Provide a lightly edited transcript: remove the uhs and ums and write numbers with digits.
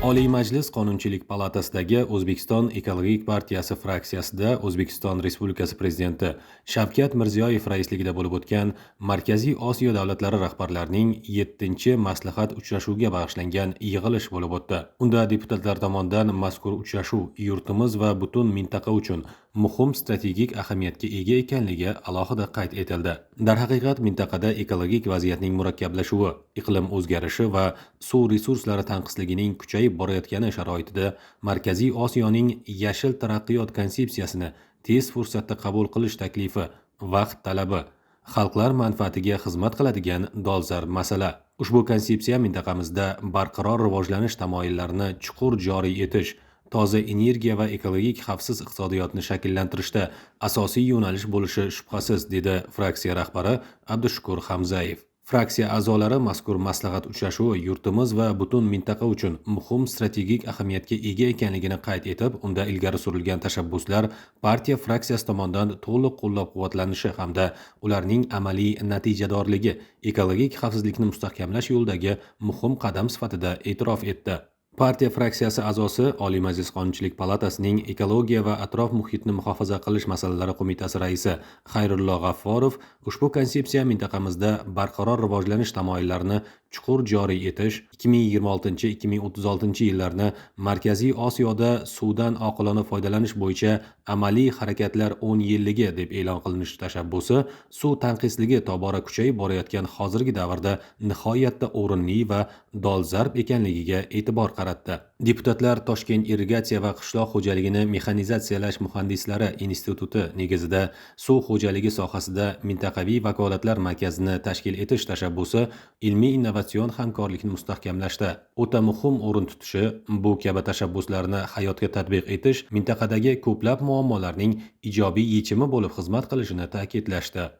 Oliy Majlis Qonunchilik palatasidagi O'zbekiston Ekologik partiyasi fraksiyasida O'zbekiston Respublikasi Prezidenti Shavkat Mirziyoyev raisligida bo'lib o'tgan Markaziy Osiyo davlatlari rahbarlarining 7-chi maslahat uchrashuviga bag'ishlangan yig'ilish bo'lib o'tdi. Unda deputatlar tomonidan mazkur uchrashuv yurtimiz va butun mintaqa uchun muhim strategik ahamiyatga ega ekanligi alohida qayd etildi. Darhaqiqat mintaqada ekologik vaziyatning murakkablashuvi, iqlim o'zgarishi va suv resurslari tanqisligining kuchayib borayotgani sharoitida Markaziy Osiyoning yashil taraqqiyot konsepsiyasini tez fursatda qabul qilish taklifi vaqt talabi, xalqlar manfaatiga xizmat qiladigan dolzarb masala. Ushbu konsepsiya mintaqamizda barqaror rivojlanish tamoyillarini chuqur joriy etish, toza energiya va ekologik xavfsiz iqtisodiyotni shakllantirishda asosiy yo'nalish bo'lishi shubhasiz, dedi fraksiya rahbari Abdushukur Hamzayev. Fraksiya a'zolari mazkur maslahat uchrashuvi yurtimiz va butun mintaqa uchun muhim strategik ahamiyatga ega ekanligini qayd etib, unda ilgari surilgan tashabbuslar partiya fraksiyasi tomonidan to'liq qo'llab-quvvatlanishi hamda ularning amaliy natijadorligi ekologik xavfsizlikni mustahkamlash yo'lidagi muhim qadam sifatida e'tirof etdi. Partiya fraksiyasi a'zosi Oliy Majlis Qonunchilik palatasining Ekologiya va atrof muhitni muhofaza qilish masalalari qo'mitasi raisi Xayrullo G'afforov ushbu konsepsiya mintaqamizda barqaror rivojlanish tamoyillarini chuqur joriy etish, 2026-2036 yillarni Markaziy Osiyoda suvdan oqilona foydalanish bo'yicha amaliy harakatlar 10 yilligi deb e'lon qilinishi tashabbusi suv tanqisligi tobora kuchayib borayotgan hozirgi davrda nihoyatda o'rinli va dolzarb ekanligiga e'tibor qaratdi. Deputatlar Toshkent irrigatsiya va qishloq xo'jaligini mexanizatsiyalash muhandislari instituti negizida suv xo'jaligi sohasida mintaqaviy vakolatlar markazini tashkil etish tashabbusi ilmiy innovatsion hamkorlikni mustahkamlashda o'ta muhim o'rin tutishi, bu kabi tashabbuslarni hayotga tatbiq etish mintaqadagi ko'plab muammolarning ijobiy yechimi bo'lib xizmat qilishini ta'kidlashdi.